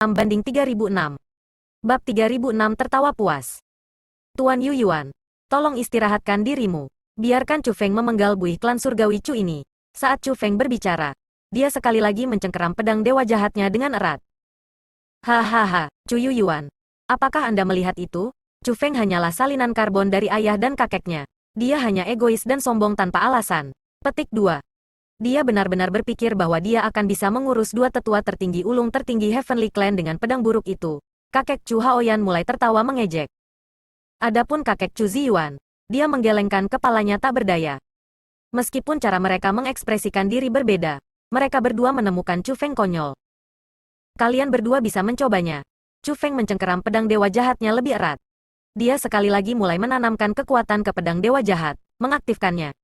banding 3006. Bab 3006 tertawa puas. Tuan Yu Yuan, tolong istirahatkan dirimu. Biarkan Chu Feng memenggal buih klan surgawi Chu ini. Saat Chu Feng berbicara, dia sekali lagi mencengkeram pedang dewa jahatnya dengan erat. Hahaha, Chu Yu Yuan. Apakah Anda melihat itu? Chu Feng hanyalah salinan karbon dari ayah dan kakeknya. Dia hanya egois dan sombong tanpa alasan. Petik 2. Dia benar-benar berpikir bahwa dia akan bisa mengurus dua tetua tertinggi ulung tertinggi Heavenly Clan dengan pedang buruk itu. Kakek Chu Haoyan mulai tertawa mengejek. Adapun kakek Chu Ziyuan, dia menggelengkan kepalanya tak berdaya. Meskipun cara mereka mengekspresikan diri berbeda, mereka berdua menemukan Chu Feng konyol. Kalian berdua bisa mencobanya. Chu Feng mencengkeram pedang dewa jahatnya lebih erat. Dia sekali lagi mulai menanamkan kekuatan ke pedang dewa jahat, mengaktifkannya.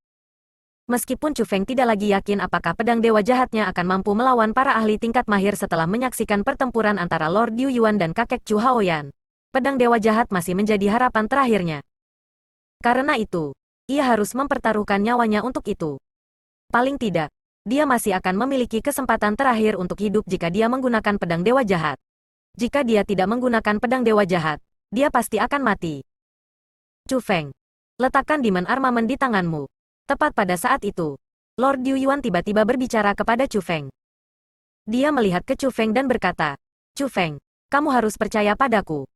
Meskipun Chu Feng tidak lagi yakin apakah pedang dewa jahatnya akan mampu melawan para ahli tingkat mahir setelah menyaksikan pertempuran antara Lord Yu Yuan dan kakek Chu Haoyan, pedang dewa jahat masih menjadi harapan terakhirnya. Karena itu, ia harus mempertaruhkan nyawanya untuk itu. Paling tidak, dia masih akan memiliki kesempatan terakhir untuk hidup jika dia menggunakan pedang dewa jahat. Jika dia tidak menggunakan pedang dewa jahat, dia pasti akan mati. Chu Feng, letakkan Demon Armament di tanganmu. Tepat pada saat itu, Lord Yu Yuan tiba-tiba berbicara kepada Chu Feng. Dia melihat ke Chu Feng dan berkata, Chu Feng, kamu harus percaya padaku.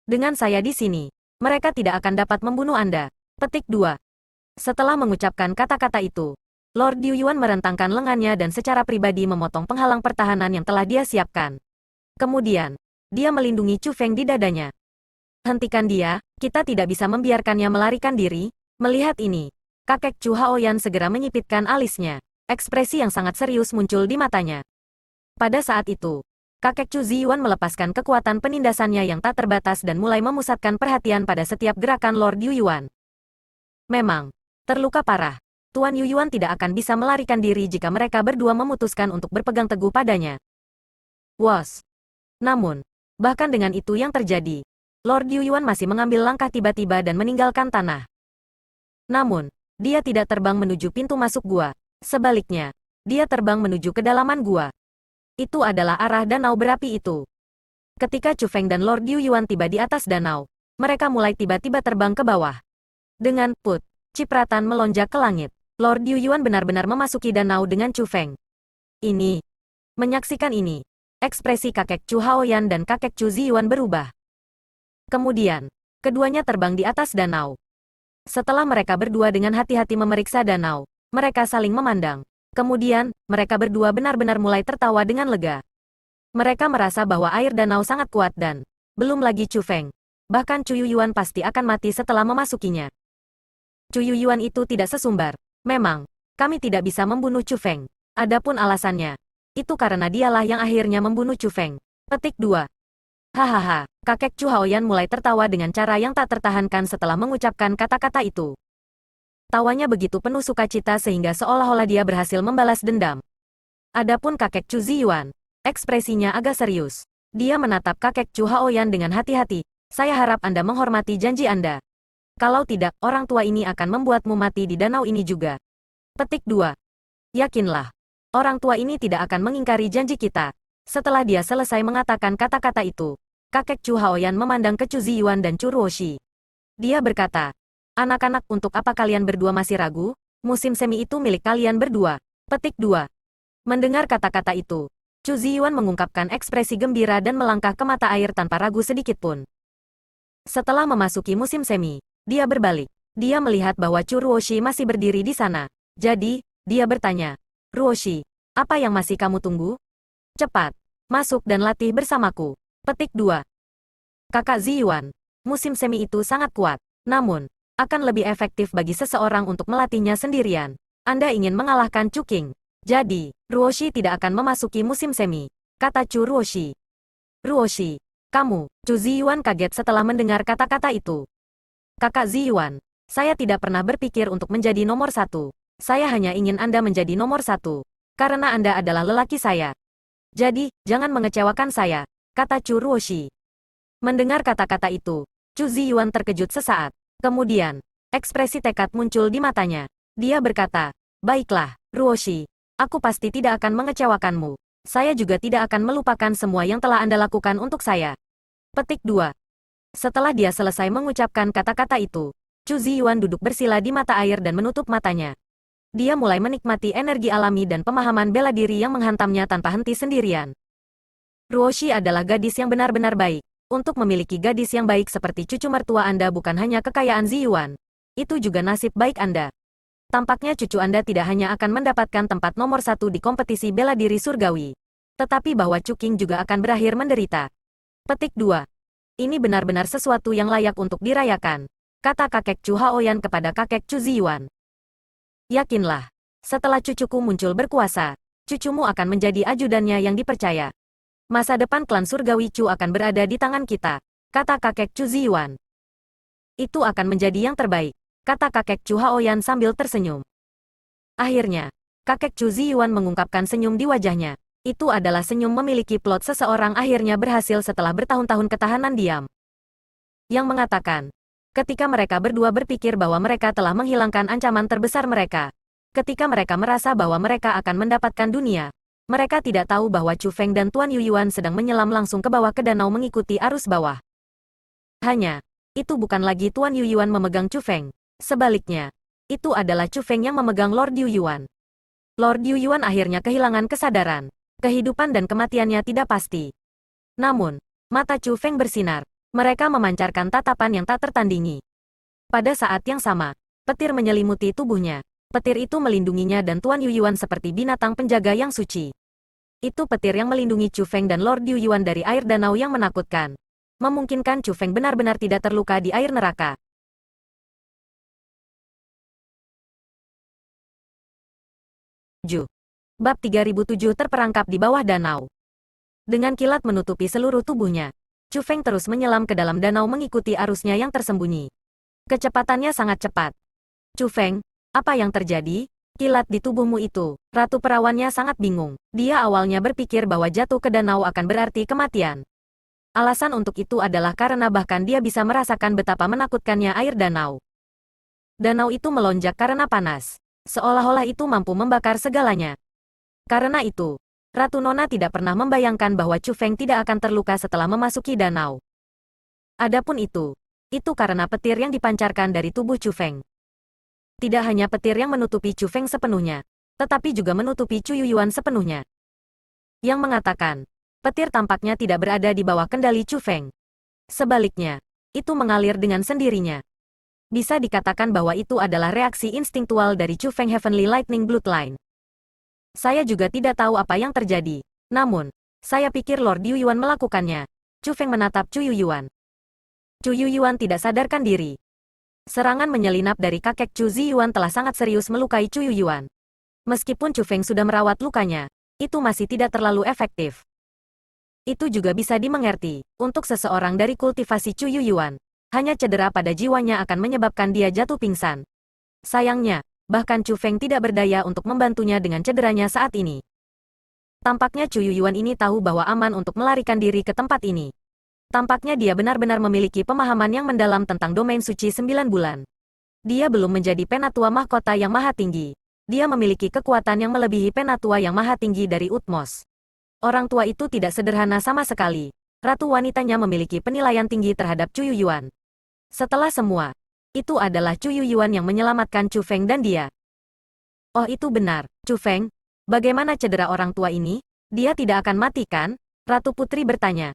Dengan saya di sini, mereka tidak akan dapat membunuh Anda. Petik 2. Setelah mengucapkan kata-kata itu, Lord Yu Yuan merentangkan lengannya dan secara pribadi memotong penghalang pertahanan yang telah dia siapkan. Kemudian, dia melindungi Chu Feng di dadanya. Hentikan dia, kita tidak bisa membiarkannya melarikan diri. Melihat ini, kakek Chu Haoyan segera menyipitkan alisnya. Ekspresi yang sangat serius muncul di matanya. Pada saat itu, kakek Chu Ziyuan melepaskan kekuatan penindasannya yang tak terbatas dan mulai memusatkan perhatian pada setiap gerakan Lord Yu Yuan. Memang, terluka parah. Tuan Yu Yuan tidak akan bisa melarikan diri jika mereka berdua memutuskan untuk berpegang teguh padanya. Was. Namun, bahkan dengan itu yang terjadi, Lord Yu Yuan masih mengambil langkah tiba-tiba dan meninggalkan tanah. Namun, dia tidak terbang menuju pintu masuk gua. Sebaliknya, dia terbang menuju kedalaman gua. Itu adalah arah danau berapi itu. Ketika Chu Feng dan Lord Yu Yuan tiba di atas danau, mereka mulai tiba-tiba terbang ke bawah. Dengan put, cipratan melonjak ke langit. Lord Yu Yuan benar-benar memasuki danau dengan Chu Feng. Menyaksikan ini, ekspresi kakek Chu Haoyan dan kakek Chu Ziyuan berubah. Kemudian, keduanya terbang di atas danau. Setelah mereka berdua dengan hati-hati memeriksa danau, mereka saling memandang. Kemudian, mereka berdua benar-benar mulai tertawa dengan lega. Mereka merasa bahwa air danau sangat kuat dan, belum lagi Chu Feng, bahkan Chu Yuan pasti akan mati setelah memasukinya. Chu Yuan itu tidak sesumbar. Memang, kami tidak bisa membunuh Chu Feng. Adapun alasannya, itu karena dialah yang akhirnya membunuh Chu Feng. Petik 2. Hahaha, kakek Chu Haoyan mulai tertawa dengan cara yang tak tertahankan setelah mengucapkan kata-kata itu. Tawanya begitu penuh sukacita sehingga seolah-olah dia berhasil membalas dendam. Adapun kakek Chu Ziyuan, ekspresinya agak serius. Dia menatap kakek Chu Haoyan dengan hati-hati. Saya harap Anda menghormati janji Anda. Kalau tidak, orang tua ini akan membuatmu mati di danau ini juga. Petik 2. Yakinlah, orang tua ini tidak akan mengingkari janji kita. Setelah dia selesai mengatakan kata-kata itu, kakek Chu Haoyan memandang ke Chu Ziyuan dan Chu Ruoshi. Dia berkata, anak-anak, untuk apa kalian berdua masih ragu? Musim semi itu milik kalian berdua. Petik 2. Mendengar kata-kata itu, Chu Ziyuan mengungkapkan ekspresi gembira dan melangkah ke mata air tanpa ragu sedikit pun. Setelah memasuki musim semi, dia berbalik. Dia melihat bahwa Chu Ruoshi masih berdiri di sana. Jadi, dia bertanya, Ruoshi, apa yang masih kamu tunggu? Cepat, masuk dan latih bersamaku. Petik 2. Kakak Ziyuan, musim semi itu sangat kuat. Namun, akan lebih efektif bagi seseorang untuk melatihnya sendirian. Anda ingin mengalahkan Chu Qing. Jadi, Ruoshi tidak akan memasuki musim semi, kata Chu Ruoshi. Ruoshi, kamu. Chu Ziyuan kaget setelah mendengar kata-kata itu. Kakak Ziyuan, saya tidak pernah berpikir untuk menjadi nomor 1. Saya hanya ingin Anda menjadi nomor 1. Karena Anda adalah lelaki saya. Jadi, jangan mengecewakan saya, kata Chu Ruoshi. Mendengar kata-kata itu, Chu Ziyuan terkejut sesaat. Kemudian, ekspresi tekad muncul di matanya. Dia berkata, baiklah, Ruoshi, aku pasti tidak akan mengecewakanmu. Saya juga tidak akan melupakan semua yang telah Anda lakukan untuk saya. Petik 2. Setelah dia selesai mengucapkan kata-kata itu, Chu Ziyuan duduk bersila di mata air dan menutup matanya. Dia mulai menikmati energi alami dan pemahaman bela diri yang menghantamnya tanpa henti sendirian. Ruoshi adalah gadis yang benar-benar baik. Untuk memiliki gadis yang baik seperti cucu mertua Anda bukan hanya kekayaan Ziyuan. Itu juga nasib baik Anda. Tampaknya cucu Anda tidak hanya akan mendapatkan tempat nomor 1 di kompetisi bela diri surgawi, tetapi bahwa Chu Qing juga akan berakhir menderita. Petik 2. Ini benar-benar sesuatu yang layak untuk dirayakan, kata kakek Chu Haoyan kepada kakek Chu Ziyuan. Yakinlah, setelah cucuku muncul berkuasa, cucumu akan menjadi ajudannya yang dipercaya. Masa depan klan surgawi Chu akan berada di tangan kita, kata kakek Chu Ziyuan. Itu akan menjadi yang terbaik, kata kakek Chu Haoyan sambil tersenyum. Akhirnya, kakek Chu Ziyuan mengungkapkan senyum di wajahnya. Itu adalah senyum memiliki plot seseorang akhirnya berhasil setelah bertahun-tahun ketahanan diam. Yang mengatakan, ketika mereka berdua berpikir bahwa mereka telah menghilangkan ancaman terbesar mereka. Ketika mereka merasa bahwa mereka akan mendapatkan dunia, mereka tidak tahu bahwa Chu Feng dan Tuan Yuyuan sedang menyelam langsung ke bawah ke danau mengikuti arus bawah. Hanya, itu bukan lagi Tuan Yuyuan memegang Chu Feng. Sebaliknya, itu adalah Chu Feng yang memegang Lord Yuyuan. Lord Yuyuan akhirnya kehilangan kesadaran. Kehidupan dan kematiannya tidak pasti. Namun, mata Chu Feng bersinar. Mereka memancarkan tatapan yang tak tertandingi. Pada saat yang sama, petir menyelimuti tubuhnya. Petir itu melindunginya dan Tuan Yuyuan seperti binatang penjaga yang suci. Itu petir yang melindungi Chu Feng dan Lord Yuyuan dari air danau yang menakutkan. Memungkinkan Chu Feng benar-benar tidak terluka di air neraka. Bab 3007 terperangkap di bawah danau. Dengan kilat menutupi seluruh tubuhnya, Chu Feng terus menyelam ke dalam danau mengikuti arusnya yang tersembunyi. Kecepatannya sangat cepat. Chu Feng, apa yang terjadi? Kilat di tubuhmu itu. Ratu perawannya sangat bingung. Dia awalnya berpikir bahwa jatuh ke danau akan berarti kematian. Alasan untuk itu adalah karena bahkan dia bisa merasakan betapa menakutkannya air danau. Danau itu melonjak karena panas. Seolah-olah itu mampu membakar segalanya. Karena itu, Ratu Nona tidak pernah membayangkan bahwa Chu Feng tidak akan terluka setelah memasuki danau. Adapun itu karena petir yang dipancarkan dari tubuh Chu Feng. Tidak hanya petir yang menutupi Chu Feng sepenuhnya, tetapi juga menutupi Chu Yuyuan sepenuhnya. Yang mengatakan, petir tampaknya tidak berada di bawah kendali Chu Feng. Sebaliknya, itu mengalir dengan sendirinya. Bisa dikatakan bahwa itu adalah reaksi instingtual dari Chu Feng Heavenly Lightning Bloodline. Saya juga tidak tahu apa yang terjadi. Namun, saya pikir Lord Yuyuan melakukannya. Chu Feng menatap Chu Yuyuan. Chu Yuyuan tidak sadarkan diri. Serangan menyelinap dari kakek Chu Ziyuan telah sangat serius melukai Chu Yuyuan. Meskipun Chu Feng sudah merawat lukanya, itu masih tidak terlalu efektif. Itu juga bisa dimengerti. Untuk seseorang dari kultivasi Chu Yuyuan, hanya cedera pada jiwanya akan menyebabkan dia jatuh pingsan. Sayangnya, bahkan Chu Feng tidak berdaya untuk membantunya dengan cederanya saat ini. Tampaknya Chu Yuyuan ini tahu bahwa aman untuk melarikan diri ke tempat ini. Tampaknya dia benar-benar memiliki pemahaman yang mendalam tentang domain suci 9 bulan. Dia belum menjadi penatua mahkota yang maha tinggi. Dia memiliki kekuatan yang melebihi penatua yang maha tinggi dari Utmos. Orang tua itu tidak sederhana sama sekali. Ratu wanitanya memiliki penilaian tinggi terhadap Chu Yuyuan. Setelah semua, itu adalah Chu Yuyuan yang menyelamatkan Chu Feng dan dia. Oh itu benar, Chu Feng. Bagaimana cedera orang tua ini? Dia tidak akan mati kan? Ratu Putri bertanya.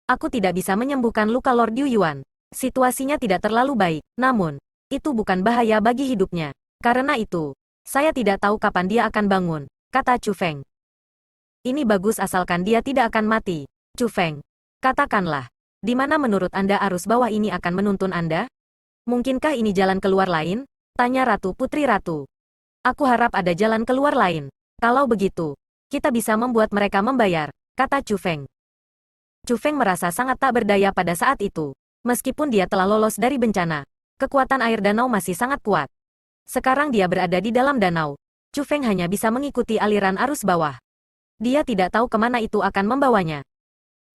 Aku tidak bisa menyembuhkan luka Lord Yuyuan. Situasinya tidak terlalu baik. Namun, itu bukan bahaya bagi hidupnya. Karena itu, saya tidak tahu kapan dia akan bangun, kata Chu Feng. Ini bagus asalkan dia tidak akan mati. Chu Feng, katakanlah, di mana menurut Anda arus bawah ini akan menuntun Anda? Mungkinkah ini jalan keluar lain? Tanya Ratu Putri Ratu. Aku harap ada jalan keluar lain. Kalau begitu, kita bisa membuat mereka membayar, kata Chu Feng. Chu Feng merasa sangat tak berdaya pada saat itu. Meskipun dia telah lolos dari bencana, kekuatan air danau masih sangat kuat. Sekarang dia berada di dalam danau. Chu Feng hanya bisa mengikuti aliran arus bawah. Dia tidak tahu kemana itu akan membawanya.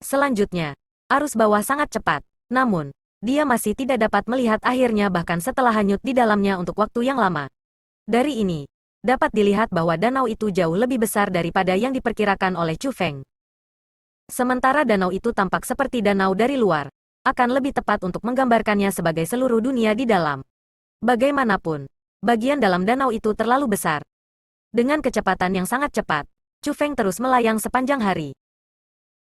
Selanjutnya, arus bawah sangat cepat. Namun, dia masih tidak dapat melihat akhirnya bahkan setelah hanyut di dalamnya untuk waktu yang lama. Dari ini, dapat dilihat bahwa danau itu jauh lebih besar daripada yang diperkirakan oleh Chu Feng. Sementara danau itu tampak seperti danau dari luar, akan lebih tepat untuk menggambarkannya sebagai seluruh dunia di dalam. Bagaimanapun, bagian dalam danau itu terlalu besar. Dengan kecepatan yang sangat cepat, Chu Feng terus melayang sepanjang hari.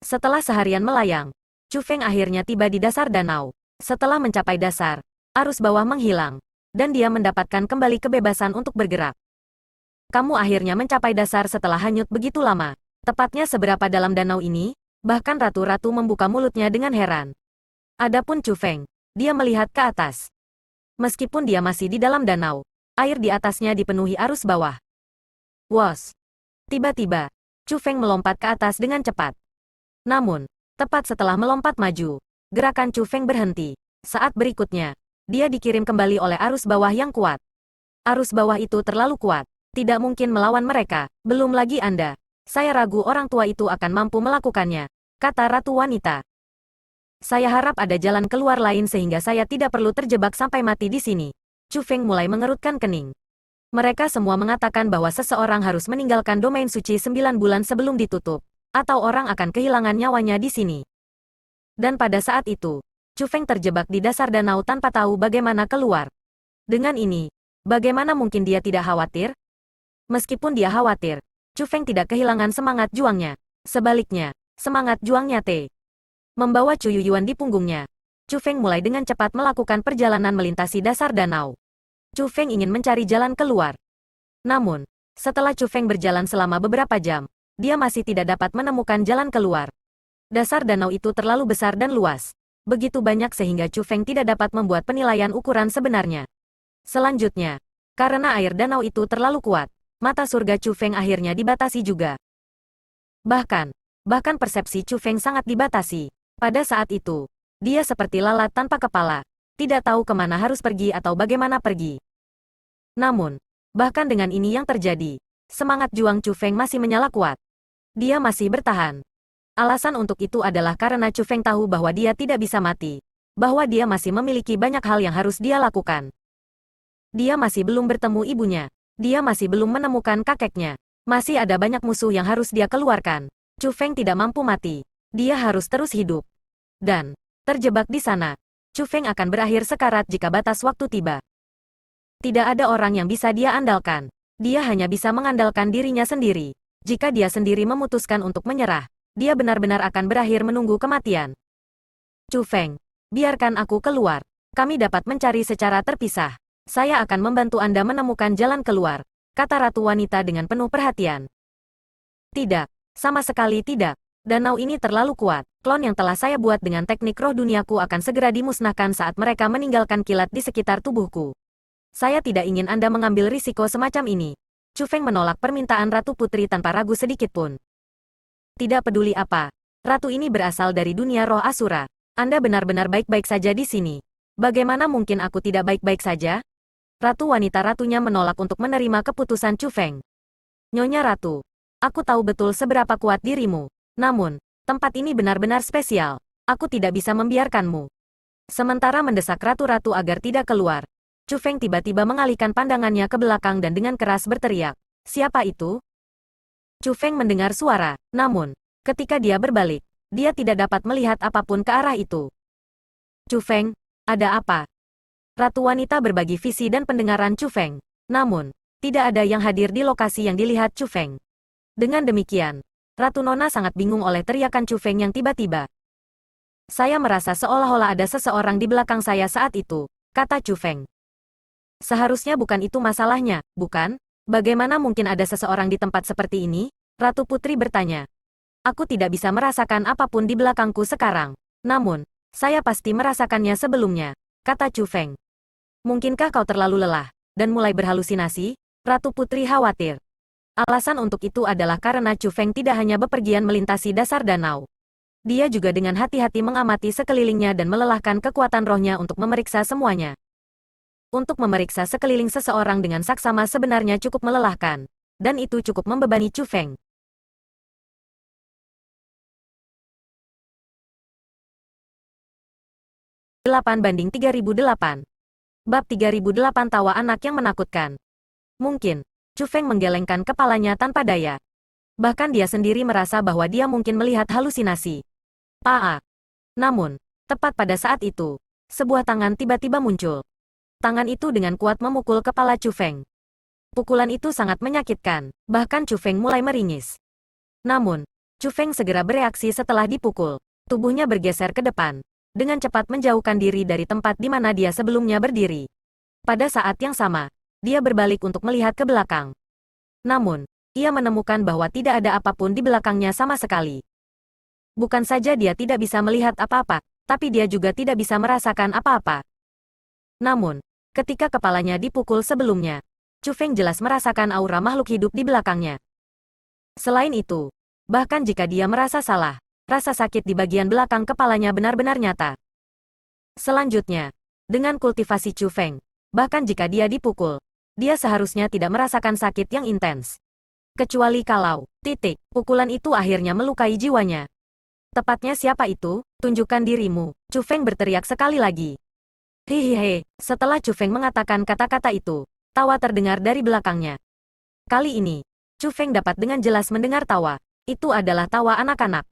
Setelah seharian melayang, Chu Feng akhirnya tiba di dasar danau. Setelah mencapai dasar, arus bawah menghilang, dan dia mendapatkan kembali kebebasan untuk bergerak. Kamu akhirnya mencapai dasar setelah hanyut begitu lama. Tepatnya seberapa dalam danau ini? Bahkan ratu-ratu membuka mulutnya dengan heran. Adapun Chu Feng, dia melihat ke atas. Meskipun dia masih di dalam danau, air di atasnya dipenuhi arus bawah. Wos! Tiba-tiba, Chu Feng melompat ke atas dengan cepat. Namun, tepat setelah melompat maju, gerakan Chu Feng berhenti. Saat berikutnya, dia dikirim kembali oleh arus bawah yang kuat. Arus bawah itu terlalu kuat, tidak mungkin melawan mereka, belum lagi Anda. Saya ragu orang tua itu akan mampu melakukannya, kata ratu wanita. Saya harap ada jalan keluar lain sehingga saya tidak perlu terjebak sampai mati di sini. Chu Feng mulai mengerutkan kening. Mereka semua mengatakan bahwa seseorang harus meninggalkan domain suci 9 bulan sebelum ditutup, atau orang akan kehilangan nyawanya di sini. Dan pada saat itu, Chu Feng terjebak di dasar danau tanpa tahu bagaimana keluar. Dengan ini, bagaimana mungkin dia tidak khawatir? Meskipun dia khawatir, Chu Feng tidak kehilangan semangat juangnya. Sebaliknya, semangat juangnya membawa Chu Yuyuan di punggungnya. Chu Feng mulai dengan cepat melakukan perjalanan melintasi dasar danau. Chu Feng ingin mencari jalan keluar. Namun, setelah Chu Feng berjalan selama beberapa jam, dia masih tidak dapat menemukan jalan keluar. Dasar danau itu terlalu besar dan luas. Begitu banyak sehingga Chu Feng tidak dapat membuat penilaian ukuran sebenarnya. Selanjutnya, karena air danau itu terlalu kuat, mata surga Chu Feng akhirnya dibatasi juga. Bahkan persepsi Chu Feng sangat dibatasi. Pada saat itu, dia seperti lalat tanpa kepala, tidak tahu kemana harus pergi atau bagaimana pergi. Namun, bahkan dengan ini yang terjadi, semangat juang Chu Feng masih menyala kuat. Dia masih bertahan. Alasan untuk itu adalah karena Chu Feng tahu bahwa dia tidak bisa mati, bahwa dia masih memiliki banyak hal yang harus dia lakukan. Dia masih belum bertemu ibunya, dia masih belum menemukan kakeknya, masih ada banyak musuh yang harus dia keluarkan. Chu Feng tidak mampu mati, dia harus terus hidup. Dan, terjebak di sana, Chu Feng akan berakhir sekarat jika batas waktu tiba. Tidak ada orang yang bisa dia andalkan, dia hanya bisa mengandalkan dirinya sendiri. Jika dia sendiri memutuskan untuk menyerah, dia benar-benar akan berakhir menunggu kematian. Chu Feng, biarkan aku keluar. Kami dapat mencari secara terpisah. Saya akan membantu Anda menemukan jalan keluar, kata ratu wanita dengan penuh perhatian. Tidak, sama sekali tidak. Danau ini terlalu kuat. Klon yang telah saya buat dengan teknik roh duniaku akan segera dimusnahkan saat mereka meninggalkan kilat di sekitar tubuhku. Saya tidak ingin Anda mengambil risiko semacam ini. Chu Feng menolak permintaan Ratu Putri tanpa ragu sedikitpun. Tidak peduli apa, ratu ini berasal dari dunia roh Asura. Anda benar-benar baik-baik saja di sini. Bagaimana mungkin aku tidak baik-baik saja? Ratu wanita ratunya menolak untuk menerima keputusan Chu Feng. Nyonya Ratu, aku tahu betul seberapa kuat dirimu. Namun, tempat ini benar-benar spesial. Aku tidak bisa membiarkanmu. Sementara mendesak ratu-ratu agar tidak keluar, Chu Feng tiba-tiba mengalihkan pandangannya ke belakang dan dengan keras berteriak, "Siapa itu?" Chu Feng mendengar suara, namun, ketika dia berbalik, dia tidak dapat melihat apapun ke arah itu. Chu Feng, ada apa? Ratu wanita berbagi visi dan pendengaran Chu Feng. Namun, tidak ada yang hadir di lokasi yang dilihat Chu Feng. Dengan demikian, Ratu Nona sangat bingung oleh teriakan Chu Feng yang tiba-tiba. Saya merasa seolah-olah ada seseorang di belakang saya saat itu, kata Chu Feng. Seharusnya bukan itu masalahnya, bukan? Bagaimana mungkin ada seseorang di tempat seperti ini? Ratu Putri bertanya. Aku tidak bisa merasakan apapun di belakangku sekarang. Namun, saya pasti merasakannya sebelumnya, kata Chu Feng. Mungkinkah kau terlalu lelah dan mulai berhalusinasi? Ratu Putri khawatir. Alasan untuk itu adalah karena Chu Feng tidak hanya bepergian melintasi dasar danau. Dia juga dengan hati-hati mengamati sekelilingnya dan melelahkan kekuatan rohnya untuk memeriksa semuanya. Untuk memeriksa sekeliling seseorang dengan saksama sebenarnya cukup melelahkan. Dan itu cukup membebani Chu Feng. 8/3008. Bab 3008 Tawa Anak yang Menakutkan. Mungkin, Chu Feng menggelengkan kepalanya tanpa daya. Bahkan dia sendiri merasa bahwa dia mungkin melihat halusinasi. Namun, tepat pada saat itu, sebuah tangan tiba-tiba muncul. Tangan itu dengan kuat memukul kepala Chu Feng. Pukulan itu sangat menyakitkan, bahkan Chu Feng mulai meringis. Namun, Chu Feng segera bereaksi setelah dipukul. Tubuhnya bergeser ke depan, dengan cepat menjauhkan diri dari tempat di mana dia sebelumnya berdiri. Pada saat yang sama, dia berbalik untuk melihat ke belakang. Namun, ia menemukan bahwa tidak ada apapun di belakangnya sama sekali. Bukan saja dia tidak bisa melihat apa-apa, tapi dia juga tidak bisa merasakan apa-apa. Namun, ketika kepalanya dipukul sebelumnya, Chu Feng jelas merasakan aura makhluk hidup di belakangnya. Selain itu, bahkan jika dia merasa salah, rasa sakit di bagian belakang kepalanya benar-benar nyata. Selanjutnya, dengan kultivasi Chu Feng, bahkan jika dia dipukul, dia seharusnya tidak merasakan sakit yang intens. Kecuali kalau, pukulan itu akhirnya melukai jiwanya. Tepatnya siapa itu? Tunjukkan dirimu, Chu Feng berteriak sekali lagi. Hihihe, setelah Chu Feng mengatakan kata-kata itu, tawa terdengar dari belakangnya. Kali ini, Chu Feng dapat dengan jelas mendengar tawa. Itu adalah tawa anak-anak.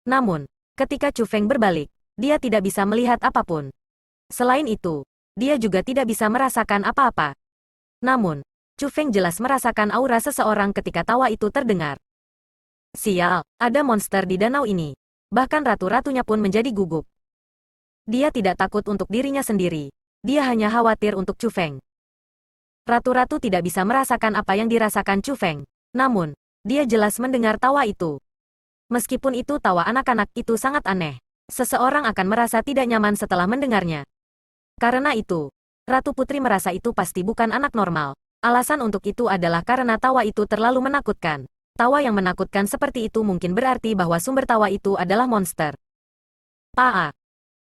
Namun, ketika Chu Feng berbalik, dia tidak bisa melihat apapun. Selain itu, dia juga tidak bisa merasakan apa-apa. Namun, Chu Feng jelas merasakan aura seseorang ketika tawa itu terdengar. Sial, ada monster di danau ini. Bahkan ratu-ratunya pun menjadi gugup. Dia tidak takut untuk dirinya sendiri. Dia hanya khawatir untuk Chu Feng. Ratu-ratu tidak bisa merasakan apa yang dirasakan Chu Feng. Namun, dia jelas mendengar tawa itu. Meskipun itu tawa anak-anak itu sangat aneh. Seseorang akan merasa tidak nyaman setelah mendengarnya. Karena itu, Ratu Putri merasa itu pasti bukan anak normal. Alasan untuk itu adalah karena tawa itu terlalu menakutkan. Tawa yang menakutkan seperti itu mungkin berarti bahwa sumber tawa itu adalah monster.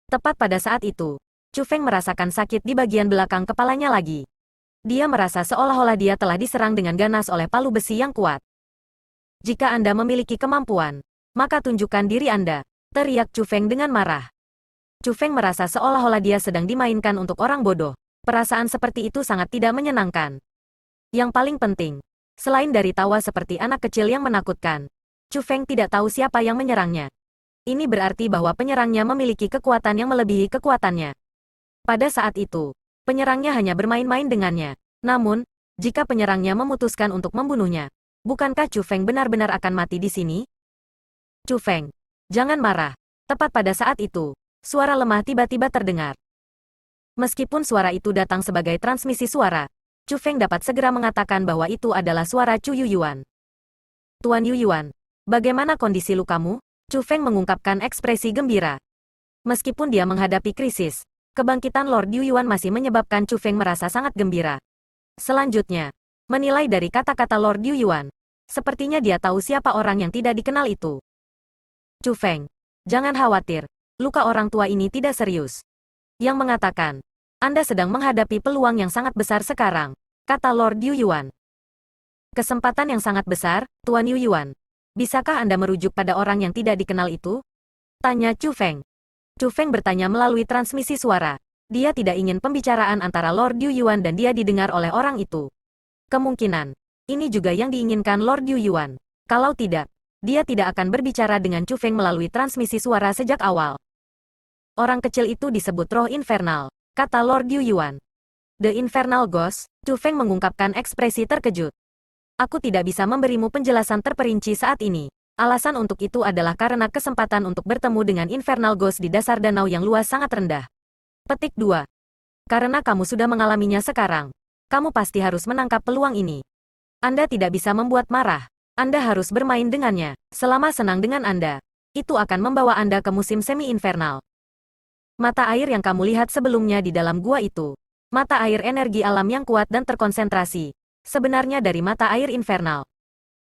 Tepat pada saat itu, Chu Feng merasakan sakit di bagian belakang kepalanya lagi. Dia merasa seolah-olah dia telah diserang dengan ganas oleh palu besi yang kuat. Jika Anda memiliki kemampuan, maka tunjukkan diri Anda, teriak Chu Feng dengan marah. Chu Feng merasa seolah-olah dia sedang dimainkan untuk orang bodoh. Perasaan seperti itu sangat tidak menyenangkan. Yang paling penting, selain dari tawa seperti anak kecil yang menakutkan, Chu Feng tidak tahu siapa yang menyerangnya. Ini berarti bahwa penyerangnya memiliki kekuatan yang melebihi kekuatannya. Pada saat itu, penyerangnya hanya bermain-main dengannya. Namun, jika penyerangnya memutuskan untuk membunuhnya, bukankah Chu Feng benar-benar akan mati di sini? Chu Feng, jangan marah. Tepat pada saat itu, suara lemah tiba-tiba terdengar. Meskipun suara itu datang sebagai transmisi suara, Chu Feng dapat segera mengatakan bahwa itu adalah suara Chu Yuyuan. Tuan Yuyuan, bagaimana kondisi lukamu? Chu Feng mengungkapkan ekspresi gembira. Meskipun dia menghadapi krisis, kebangkitan Lord Yuyuan masih menyebabkan Chu Feng merasa sangat gembira. Selanjutnya, menilai dari kata-kata Lord Yuyuan, sepertinya dia tahu siapa orang yang tidak dikenal itu. Chu Feng, jangan khawatir, luka orang tua ini tidak serius. Yang mengatakan, Anda sedang menghadapi peluang yang sangat besar sekarang, kata Lord Yuyuan. Kesempatan yang sangat besar, Tuan Yuyuan. Bisakah Anda merujuk pada orang yang tidak dikenal itu? Tanya Chu Feng. Chu Feng bertanya melalui transmisi suara. Dia tidak ingin pembicaraan antara Lord Yuyuan dan dia didengar oleh orang itu. Kemungkinan, ini juga yang diinginkan Lord Yuyuan. Kalau tidak, dia tidak akan berbicara dengan Chu Feng melalui transmisi suara sejak awal. Orang kecil itu disebut roh infernal, kata Lord Yuyuan. The Infernal Ghost, Chu Feng mengungkapkan ekspresi terkejut. Aku tidak bisa memberimu penjelasan terperinci saat ini. Alasan untuk itu adalah karena kesempatan untuk bertemu dengan Infernal Ghost di dasar danau yang luas sangat rendah. Petik 2. Karena kamu sudah mengalaminya sekarang, kamu pasti harus menangkap peluang ini. Anda tidak bisa membuat marah. Anda harus bermain dengannya. Selama senang dengan Anda, itu akan membawa Anda ke musim semi-infernal. Mata air yang kamu lihat sebelumnya di dalam gua itu, mata air energi alam yang kuat dan terkonsentrasi, sebenarnya dari mata air infernal.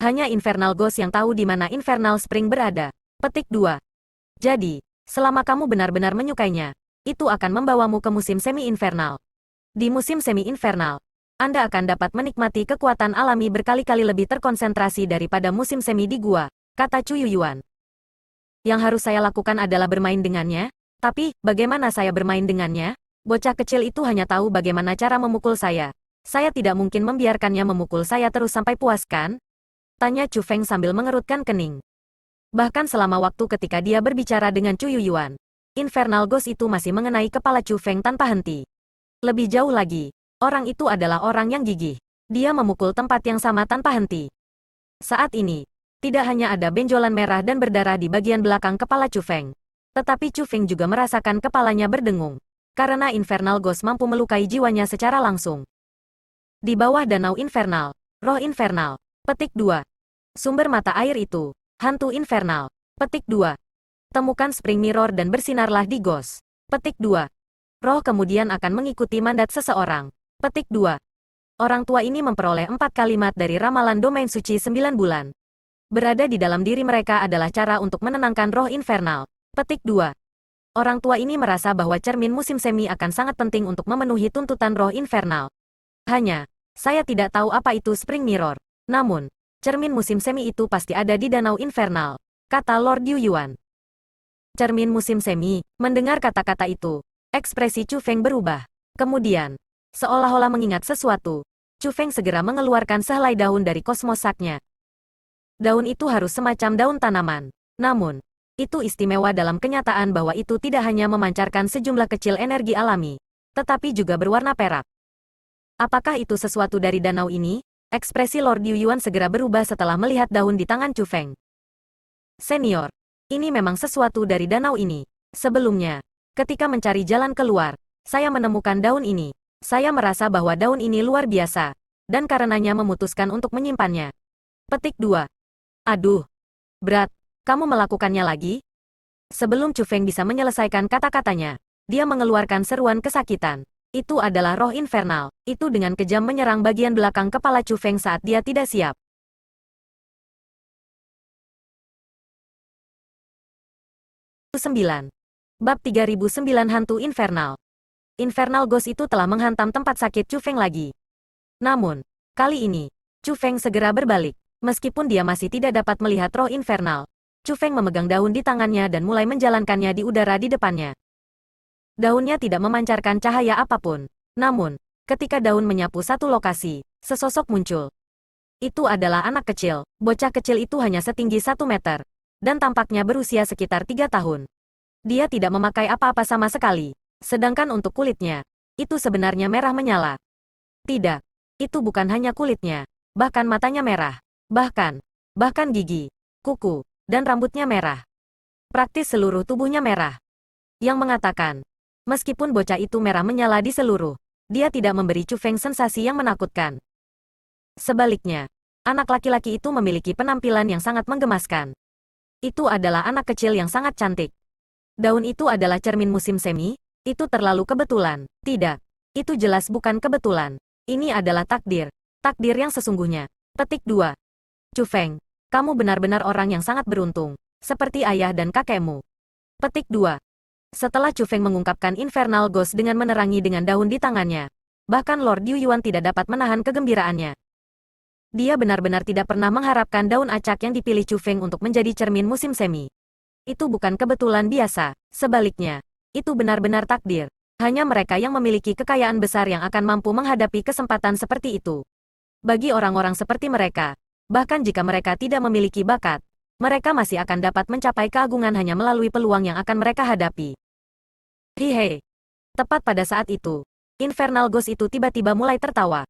Hanya Infernal Ghost yang tahu di mana Infernal Spring berada. Petik 2. Jadi, selama kamu benar-benar menyukainya, itu akan membawamu ke musim semi-infernal. Di musim semi-infernal, Anda akan dapat menikmati kekuatan alami berkali-kali lebih terkonsentrasi daripada musim semi di gua, kata Chu Yuyuan. Yang harus saya lakukan adalah bermain dengannya? Tapi, bagaimana saya bermain dengannya? Bocah kecil itu hanya tahu bagaimana cara memukul saya. Saya tidak mungkin membiarkannya memukul saya terus sampai puas kan? Tanya Chu Feng sambil mengerutkan kening. Bahkan selama waktu ketika dia berbicara dengan Chu Yuyuan, Infernal Ghost itu masih mengenai kepala Chu Feng tanpa henti. Lebih jauh lagi, orang itu adalah orang yang gigih. Dia memukul tempat yang sama tanpa henti. Saat ini, tidak hanya ada benjolan merah dan berdarah di bagian belakang kepala Chu Feng, tetapi Chu Feng juga merasakan kepalanya berdengung, karena Infernal Ghost mampu melukai jiwanya secara langsung. Di bawah danau infernal, roh infernal. Petik 2. Sumber mata air itu, hantu infernal. Petik 2. Temukan spring mirror dan bersinarlah di Ghost. Petik 2. Roh kemudian akan mengikuti mandat seseorang. Petik 2. Orang tua ini memperoleh 4 kalimat dari ramalan domain suci 9 bulan. Berada di dalam diri mereka adalah cara untuk menenangkan roh infernal. Petik 2. Orang tua ini merasa bahwa cermin musim semi akan sangat penting untuk memenuhi tuntutan roh infernal. Hanya, saya tidak tahu apa itu Spring Mirror. Namun, cermin musim semi itu pasti ada di Danau Infernal, kata Lord Yu Yuan. Cermin musim semi, mendengar kata-kata itu, ekspresi Chu Feng berubah. Kemudian, seolah-olah mengingat sesuatu, Chu Feng segera mengeluarkan sehelai daun dari kosmos saknya. Daun itu harus semacam daun tanaman. Namun, itu istimewa dalam kenyataan bahwa itu tidak hanya memancarkan sejumlah kecil energi alami, tetapi juga berwarna perak. Apakah itu sesuatu dari danau ini? Ekspresi Lord Yu Yuan segera berubah setelah melihat daun di tangan Chu Feng. Senior, ini memang sesuatu dari danau ini. Sebelumnya, ketika mencari jalan keluar, saya menemukan daun ini. Saya merasa bahwa daun ini luar biasa, dan karenanya memutuskan untuk menyimpannya. Petik 2. Aduh, berat, kamu melakukannya lagi? Sebelum Chu Feng bisa menyelesaikan kata-katanya, dia mengeluarkan seruan kesakitan. Itu adalah roh infernal. Itu dengan kejam menyerang bagian belakang kepala Chu Feng saat dia tidak siap. 9. Bab 3009 Hantu Infernal. Infernal Ghost itu telah menghantam tempat sakit Chu Feng lagi. Namun, kali ini, Chu Feng segera berbalik. Meskipun dia masih tidak dapat melihat roh infernal, Chu Feng memegang daun di tangannya dan mulai menjalankannya di udara di depannya. Daunnya tidak memancarkan cahaya apapun. Namun, ketika daun menyapu satu lokasi, sesosok muncul. Itu adalah anak kecil. Bocah kecil itu hanya setinggi 1 meter. Dan tampaknya berusia sekitar 3 tahun. Dia tidak memakai apa-apa sama sekali. Sedangkan untuk kulitnya, itu sebenarnya merah menyala. Tidak, itu bukan hanya kulitnya. Bahkan matanya merah. Bahkan gigi, kuku, dan rambutnya merah. Praktis seluruh tubuhnya merah. Yang mengatakan, meskipun bocah itu merah menyala di seluruh, dia tidak memberi Chu Feng sensasi yang menakutkan. Sebaliknya, anak laki-laki itu memiliki penampilan yang sangat menggemaskan. Itu adalah anak kecil yang sangat cantik. Daun itu adalah cermin musim semi? Itu terlalu kebetulan. Tidak. Itu jelas bukan kebetulan. Ini adalah takdir. Takdir yang sesungguhnya. Petik 2. Chu Feng, kamu benar-benar orang yang sangat beruntung. Seperti ayah dan kakekmu. Petik 2. Setelah Chu Feng mengungkapkan Infernal Ghost dengan menerangi dengan daun di tangannya, bahkan Lord Yu Yuan tidak dapat menahan kegembiraannya. Dia benar-benar tidak pernah mengharapkan daun acak yang dipilih Chu Feng untuk menjadi cermin musim semi. Itu bukan kebetulan biasa, sebaliknya, itu benar-benar takdir. Hanya mereka yang memiliki kekayaan besar yang akan mampu menghadapi kesempatan seperti itu. Bagi orang-orang seperti mereka, bahkan jika mereka tidak memiliki bakat, mereka masih akan dapat mencapai keagungan hanya melalui peluang yang akan mereka hadapi. Hihe. Tepat pada saat itu, Infernal Ghost itu tiba-tiba mulai tertawa.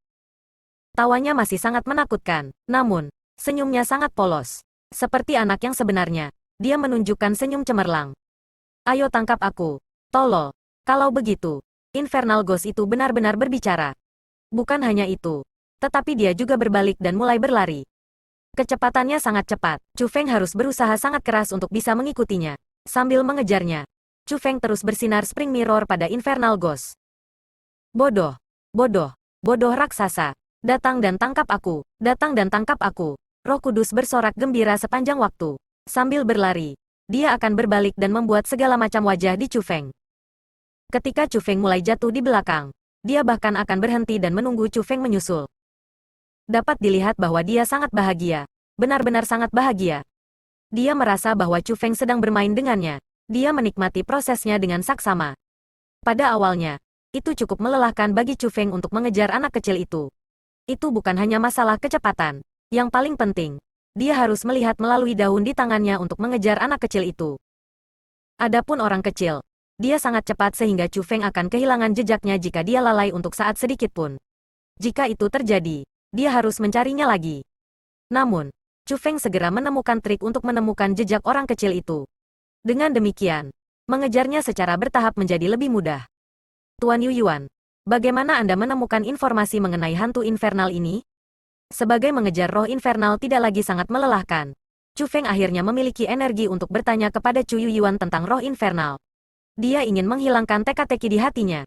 Tawanya masih sangat menakutkan, namun, senyumnya sangat polos. Seperti anak yang sebenarnya, dia menunjukkan senyum cemerlang. Ayo tangkap aku, tolol. Kalau begitu, Infernal Ghost itu benar-benar berbicara. Bukan hanya itu, tetapi dia juga berbalik dan mulai berlari. Kecepatannya sangat cepat. Chu Feng harus berusaha sangat keras untuk bisa mengikutinya. Sambil mengejarnya, Chu Feng terus bersinar Spring Mirror pada Infernal Ghost. Bodoh, bodoh, bodoh raksasa. Datang dan tangkap aku, datang dan tangkap aku. Roh Kudus bersorak gembira sepanjang waktu. Sambil berlari, dia akan berbalik dan membuat segala macam wajah di Chu Feng. Ketika Chu Feng mulai jatuh di belakang, dia bahkan akan berhenti dan menunggu Chu Feng menyusul. Dapat dilihat bahwa dia sangat bahagia, benar-benar sangat bahagia. Dia merasa bahwa Chu Feng sedang bermain dengannya. Dia menikmati prosesnya dengan saksama. Pada awalnya, Itu cukup melelahkan bagi Chu Feng untuk mengejar anak kecil itu. Itu bukan hanya masalah kecepatan. Yang paling penting, dia harus melihat melalui daun di tangannya untuk mengejar anak kecil itu. Adapun orang kecil, dia sangat cepat sehingga Chu Feng akan kehilangan jejaknya jika dia lalai untuk saat sedikit pun. Jika itu terjadi, dia harus mencarinya lagi. Namun, Chu Feng segera menemukan trik untuk menemukan jejak orang kecil itu. Dengan demikian, mengejarnya secara bertahap menjadi lebih mudah. Tuan Yu Yuan, bagaimana Anda menemukan informasi mengenai hantu infernal ini? Sebagai mengejar roh infernal tidak lagi sangat melelahkan, Chu Feng akhirnya memiliki energi untuk bertanya kepada Chu Yu Yuan tentang roh infernal. Dia ingin menghilangkan teka-teki di hatinya.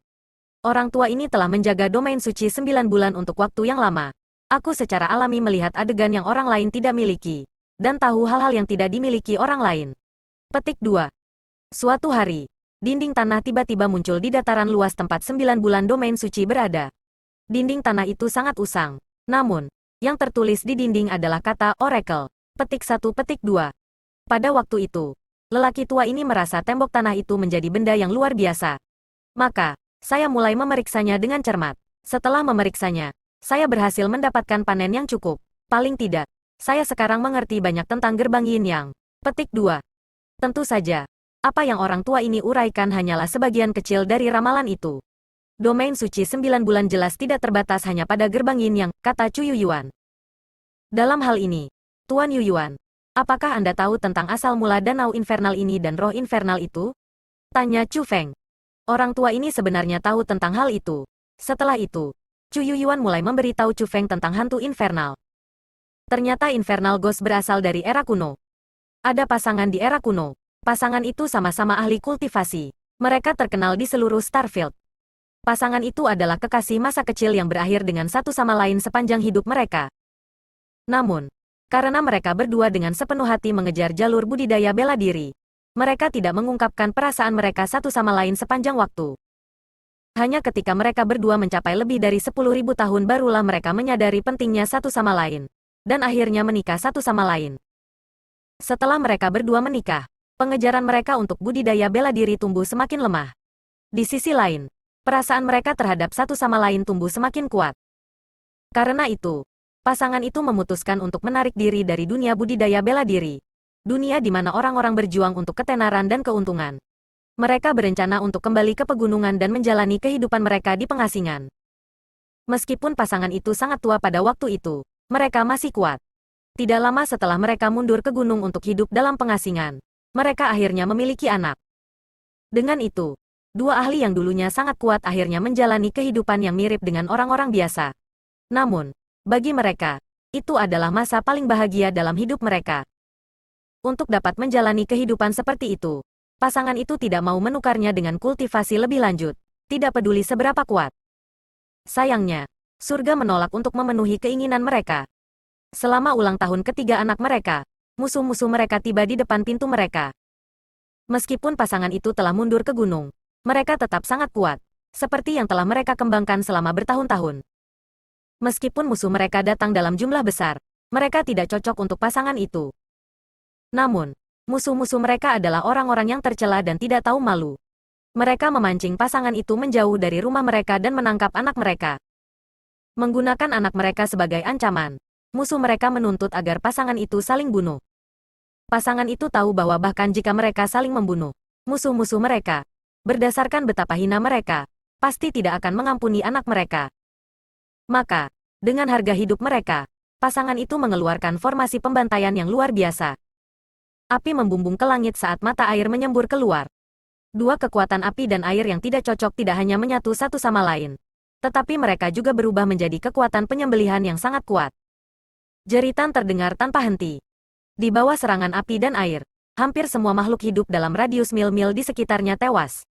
Orang tua ini telah menjaga domain suci 9 bulan untuk waktu yang lama. Aku secara alami melihat adegan yang orang lain tidak miliki, dan tahu hal-hal yang tidak dimiliki orang lain. Petik 2. Suatu hari, dinding tanah tiba-tiba muncul di dataran luas tempat 9 bulan domain suci berada. Dinding tanah itu sangat usang. Namun, yang tertulis di dinding adalah kata Oracle. Petik 1 petik 2. Pada waktu itu, lelaki tua ini merasa tembok tanah itu menjadi benda yang luar biasa. Maka, saya mulai memeriksanya dengan cermat. Setelah memeriksanya, saya berhasil mendapatkan panen yang cukup. Paling tidak, saya sekarang mengerti banyak tentang gerbang Yin Yang. Petik 2. Tentu saja, apa yang orang tua ini uraikan hanyalah sebagian kecil dari ramalan itu. Domain suci 9 bulan jelas tidak terbatas hanya pada gerbang Yin Yang, kata Chu Yu Yuan. Dalam hal ini, Tuan Yu Yuan, apakah Anda tahu tentang asal mula danau infernal ini dan roh infernal itu? Tanya Chu Feng. Orang tua ini sebenarnya tahu tentang hal itu. Setelah itu, Chu Yu Yuan mulai memberitahu Chu Feng tentang hantu infernal. Ternyata infernal ghost berasal dari era kuno. Ada pasangan di era kuno. Pasangan itu sama-sama ahli kultivasi. Mereka terkenal di seluruh Starfield. Pasangan itu adalah kekasih masa kecil yang berakhir dengan satu sama lain sepanjang hidup mereka. Namun, karena mereka berdua dengan sepenuh hati mengejar jalur budidaya bela diri, mereka tidak mengungkapkan perasaan mereka satu sama lain sepanjang waktu. Hanya ketika mereka berdua mencapai lebih dari 10.000 tahun barulah mereka menyadari pentingnya satu sama lain, dan akhirnya menikah satu sama lain. Setelah mereka berdua menikah, pengejaran mereka untuk budidaya bela diri tumbuh semakin lemah. Di sisi lain, perasaan mereka terhadap satu sama lain tumbuh semakin kuat. Karena itu, pasangan itu memutuskan untuk menarik diri dari dunia budidaya bela diri. Dunia di mana orang-orang berjuang untuk ketenaran dan keuntungan. Mereka berencana untuk kembali ke pegunungan dan menjalani kehidupan mereka di pengasingan. Meskipun pasangan itu sangat tua pada waktu itu, mereka masih kuat. Tidak lama setelah mereka mundur ke gunung untuk hidup dalam pengasingan, mereka akhirnya memiliki anak. Dengan itu, dua ahli yang dulunya sangat kuat akhirnya menjalani kehidupan yang mirip dengan orang-orang biasa. Namun, bagi mereka, itu adalah masa paling bahagia dalam hidup mereka. Untuk dapat menjalani kehidupan seperti itu, pasangan itu tidak mau menukarnya dengan kultivasi lebih lanjut, tidak peduli seberapa kuat. Sayangnya, surga menolak untuk memenuhi keinginan mereka. Selama ulang tahun ketiga anak mereka, musuh-musuh mereka tiba di depan pintu mereka. Meskipun pasangan itu telah mundur ke gunung, mereka tetap sangat kuat, seperti yang telah mereka kembangkan selama bertahun-tahun. Meskipun musuh mereka datang dalam jumlah besar, mereka tidak cocok untuk pasangan itu. Namun, musuh-musuh mereka adalah orang-orang yang tercela dan tidak tahu malu. Mereka memancing pasangan itu menjauh dari rumah mereka dan menangkap anak mereka. Menggunakan anak mereka sebagai ancaman, musuh mereka menuntut agar pasangan itu saling bunuh. Pasangan itu tahu bahwa bahkan jika mereka saling membunuh musuh-musuh mereka, berdasarkan betapa hina mereka, pasti tidak akan mengampuni anak mereka. Maka, dengan harga hidup mereka, pasangan itu mengeluarkan formasi pembantaian yang luar biasa. Api membumbung ke langit saat mata air menyembur keluar. Dua kekuatan api dan air yang tidak cocok tidak hanya menyatu satu sama lain, tetapi mereka juga berubah menjadi kekuatan penyembelihan yang sangat kuat. Jeritan terdengar tanpa henti. Di bawah serangan api dan air, hampir semua makhluk hidup dalam radius mil-mil di sekitarnya tewas.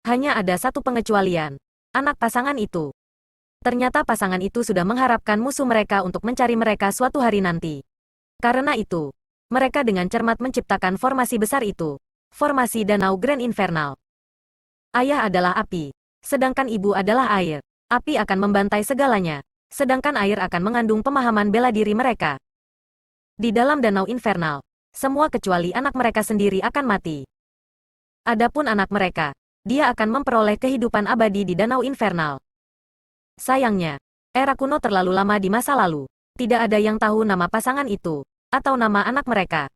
Hanya ada satu pengecualian, anak pasangan itu. Ternyata pasangan itu sudah mengharapkan musuh mereka untuk mencari mereka suatu hari nanti. Karena itu, mereka dengan cermat menciptakan formasi besar itu, formasi Danau Grand Infernal. Ayah adalah api, sedangkan ibu adalah air. Api akan membantai segalanya, sedangkan air akan mengandung pemahaman bela diri mereka. Di dalam Danau Infernal, semua kecuali anak mereka sendiri akan mati. Adapun anak mereka, dia akan memperoleh kehidupan abadi di Danau Infernal. Sayangnya, era kuno terlalu lama di masa lalu. Tidak ada yang tahu nama pasangan itu, atau nama anak mereka.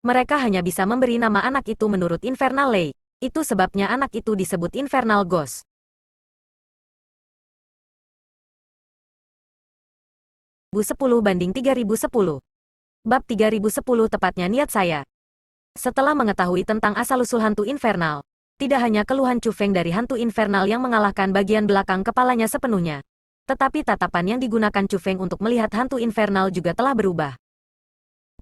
Mereka hanya bisa memberi nama anak itu menurut Infernal Lake. Itu sebabnya anak itu disebut Infernal Ghost. 10/3010. Bab 3010 tepatnya niat saya. Setelah mengetahui tentang asal-usul hantu infernal, tidak hanya keluhan Chu Feng dari hantu infernal yang mengalahkan bagian belakang kepalanya sepenuhnya, tetapi tatapan yang digunakan Chu Feng untuk melihat hantu infernal juga telah berubah.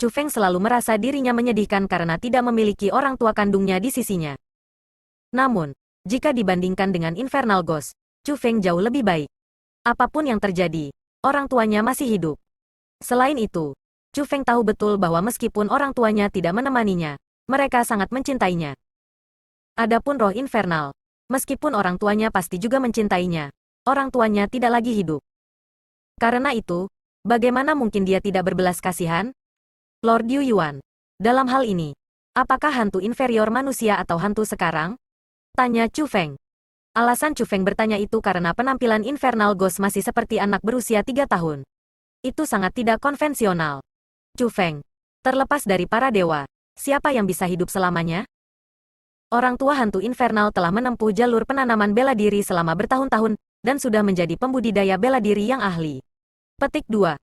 Chu Feng selalu merasa dirinya menyedihkan karena tidak memiliki orang tua kandungnya di sisinya. Namun, jika dibandingkan dengan Infernal Ghost, Chu Feng jauh lebih baik. Apapun yang terjadi, orang tuanya masih hidup. Selain itu, Chu Feng tahu betul bahwa meskipun orang tuanya tidak menemaninya, mereka sangat mencintainya. Adapun roh infernal, meskipun orang tuanya pasti juga mencintainya, orang tuanya tidak lagi hidup. Karena itu, bagaimana mungkin dia tidak berbelas kasihan? Lord Yu Yuan, dalam hal ini, apakah hantu inferior manusia atau hantu sekarang? Tanya Chu Feng. Alasan Chu Feng bertanya itu karena penampilan Infernal Ghost masih seperti anak berusia 3 tahun. Itu sangat tidak konvensional. Chu Feng, terlepas dari para dewa, siapa yang bisa hidup selamanya? Orang tua hantu infernal telah menempuh jalur penanaman bela diri selama bertahun-tahun, dan sudah menjadi pembudidaya bela diri yang ahli. Petik 2.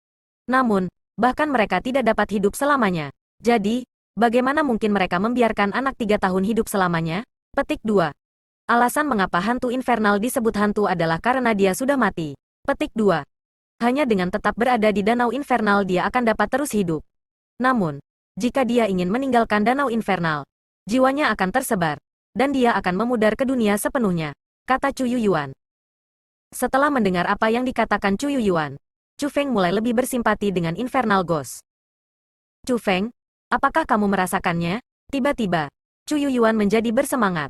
Namun, bahkan mereka tidak dapat hidup selamanya. Jadi, bagaimana mungkin mereka membiarkan anak 3 tahun hidup selamanya? Petik 2. Alasan mengapa hantu infernal disebut hantu adalah karena dia sudah mati. Petik 2. Hanya dengan tetap berada di Danau Infernal dia akan dapat terus hidup. Namun, jika dia ingin meninggalkan Danau Infernal, jiwanya akan tersebar, dan dia akan memudar ke dunia sepenuhnya, kata Chu Yuyuan. Setelah mendengar apa yang dikatakan Chu Yuyuan, Chu Feng mulai lebih bersimpati dengan Infernal Ghost. Chu Feng, apakah kamu merasakannya? Tiba-tiba, Chu Yuyuan menjadi bersemangat.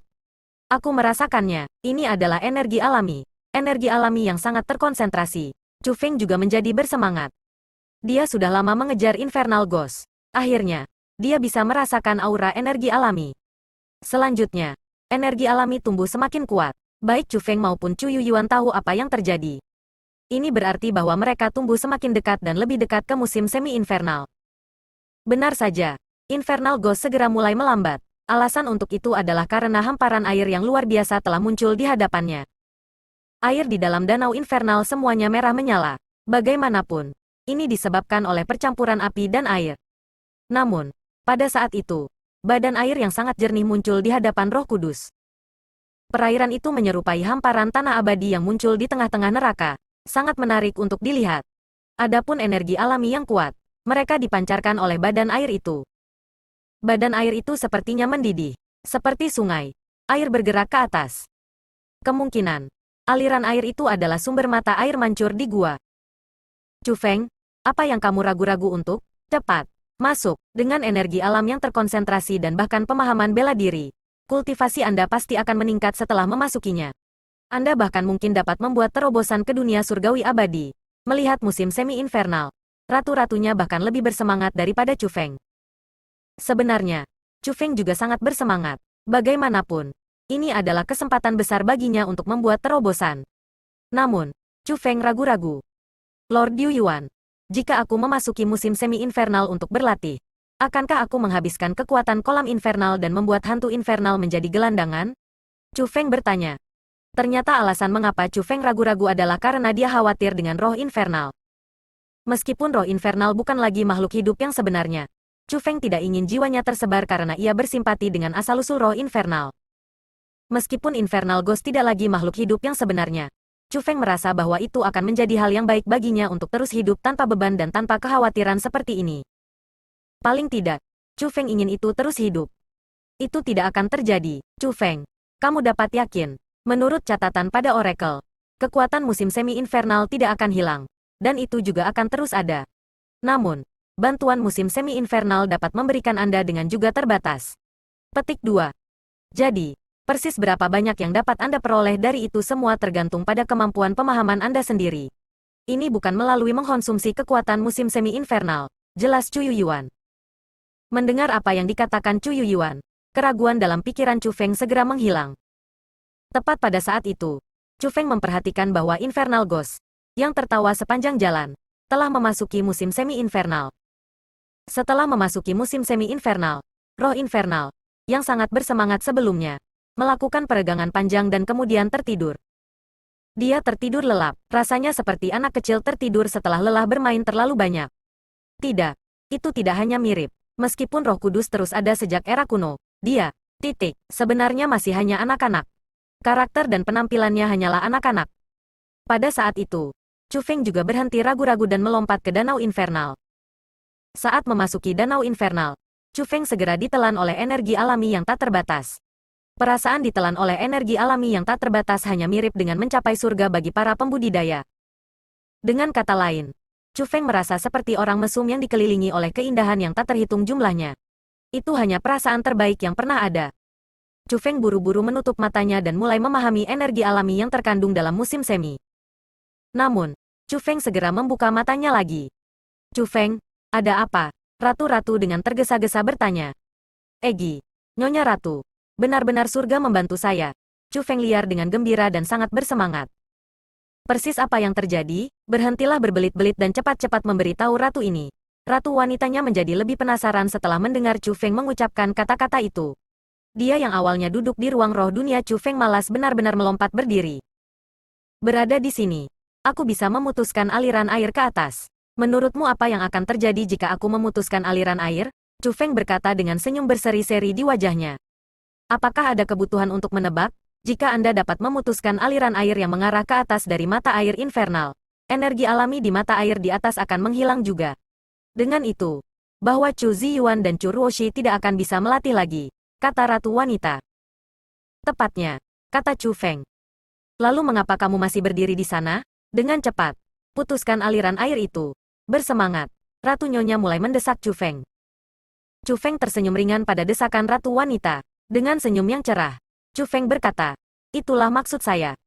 Aku merasakannya, ini adalah energi alami yang sangat terkonsentrasi. Chu Feng juga menjadi bersemangat. Dia sudah lama mengejar Infernal Ghost. Akhirnya, dia bisa merasakan aura energi alami. Selanjutnya, energi alami tumbuh semakin kuat. Baik Chu Feng maupun Chu Yuyuan tahu apa yang terjadi. Ini berarti bahwa mereka tumbuh semakin dekat dan lebih dekat ke musim semi-infernal. Benar saja, Infernal Ghost segera mulai melambat. Alasan untuk itu adalah karena hamparan air yang luar biasa telah muncul di hadapannya. Air di dalam danau infernal semuanya merah menyala. Bagaimanapun, ini disebabkan oleh percampuran api dan air. Namun, pada saat itu, badan air yang sangat jernih muncul di hadapan Roh Kudus. Perairan itu menyerupai hamparan tanah abadi yang muncul di tengah-tengah neraka. Sangat menarik untuk dilihat. Adapun energi alami yang kuat, mereka dipancarkan oleh badan air itu. Badan air itu sepertinya mendidih. Seperti sungai, air bergerak ke atas. Kemungkinan aliran air itu adalah sumber mata air mancur di gua. Chu Feng, apa yang kamu ragu-ragu untuk? Cepat, masuk. Dengan energi alam yang terkonsentrasi dan bahkan pemahaman bela diri, kultivasi Anda pasti akan meningkat setelah memasukinya. Anda bahkan mungkin dapat membuat terobosan ke dunia surgawi abadi. Melihat musim semi-infernal, ratu-ratunya bahkan lebih bersemangat daripada Chu Feng. Sebenarnya, Chu Feng juga sangat bersemangat. Bagaimanapun, ini adalah kesempatan besar baginya untuk membuat terobosan. Namun, Chu Feng ragu-ragu. Lord Yu Yuan, jika aku memasuki musim semi-infernal untuk berlatih, akankah aku menghabiskan kekuatan kolam infernal dan membuat hantu infernal menjadi gelandangan? Chu Feng bertanya. Ternyata alasan mengapa Chu Feng ragu-ragu adalah karena dia khawatir dengan roh infernal. Meskipun roh infernal bukan lagi makhluk hidup yang sebenarnya, Chu Feng tidak ingin jiwanya tersebar karena ia bersimpati dengan asal-usul roh infernal. Meskipun Infernal Ghost tidak lagi makhluk hidup yang sebenarnya, Chu Feng merasa bahwa itu akan menjadi hal yang baik baginya untuk terus hidup tanpa beban dan tanpa kekhawatiran seperti ini. Paling tidak, Chu Feng ingin itu terus hidup. Itu tidak akan terjadi. Chu Feng, kamu dapat yakin, menurut catatan pada Oracle, kekuatan musim semi-infernal tidak akan hilang, dan itu juga akan terus ada. Namun, bantuan musim semi-infernal dapat memberikan Anda dengan juga terbatas. Petik 2. Jadi, persis berapa banyak yang dapat Anda peroleh dari itu semua tergantung pada kemampuan pemahaman Anda sendiri. Ini bukan melalui mengkonsumsi kekuatan musim semi-infernal, jelas Chu Yuyuan. Mendengar apa yang dikatakan Chu Yuyuan, keraguan dalam pikiran Chu Feng segera menghilang. Tepat pada saat itu, Chu Feng memperhatikan bahwa Infernal Ghost, yang tertawa sepanjang jalan, telah memasuki musim semi-infernal. Setelah memasuki musim semi-infernal, roh infernal, yang sangat bersemangat sebelumnya, melakukan peregangan panjang dan kemudian tertidur. Dia tertidur lelap, rasanya seperti anak kecil tertidur setelah lelah bermain terlalu banyak. Tidak, itu tidak hanya mirip. Meskipun Roh Kudus terus ada sejak era kuno, dia, sebenarnya masih hanya anak-anak. Karakter dan penampilannya hanyalah anak-anak. Pada saat itu, Chu Feng juga berhenti ragu-ragu dan melompat ke Danau Infernal. Saat memasuki Danau Infernal, Chu Feng segera ditelan oleh energi alami yang tak terbatas. Perasaan ditelan oleh energi alami yang tak terbatas hanya mirip dengan mencapai surga bagi para pembudidaya. Dengan kata lain, Chu Feng merasa seperti orang mesum yang dikelilingi oleh keindahan yang tak terhitung jumlahnya. Itu hanya perasaan terbaik yang pernah ada. Chu Feng buru-buru menutup matanya dan mulai memahami energi alami yang terkandung dalam musim semi. Namun, Chu Feng segera membuka matanya lagi. Chu Feng, ada apa? Ratu-ratu dengan tergesa-gesa bertanya. Egi, Nyonya Ratu, benar-benar surga membantu saya. Chu Feng liar dengan gembira dan sangat bersemangat. Persis apa yang terjadi, berhentilah berbelit-belit dan cepat-cepat memberitahu ratu ini. Ratu wanitanya menjadi lebih penasaran setelah mendengar Chu Feng mengucapkan kata-kata itu. Dia yang awalnya duduk di ruang roh dunia Chu Feng malas benar-benar melompat berdiri. Berada di sini, aku bisa memutuskan aliran air ke atas. Menurutmu apa yang akan terjadi jika aku memutuskan aliran air? Chu Feng berkata dengan senyum berseri-seri di wajahnya. Apakah ada kebutuhan untuk menebak? Jika Anda dapat memutuskan aliran air yang mengarah ke atas dari mata air infernal, energi alami di mata air di atas akan menghilang juga. Dengan itu, bahwa Chu Ziyuan dan Chu Ruoshi tidak akan bisa melatih lagi, kata Ratu Wanita. Tepatnya, kata Chu Feng. Lalu mengapa kamu masih berdiri di sana? Dengan cepat, putuskan aliran air itu. Bersemangat, Ratu Nyonya mulai mendesak Chu Feng. Chu Feng tersenyum ringan pada desakan Ratu Wanita. Dengan senyum yang cerah, Chu Feng berkata, itulah maksud saya.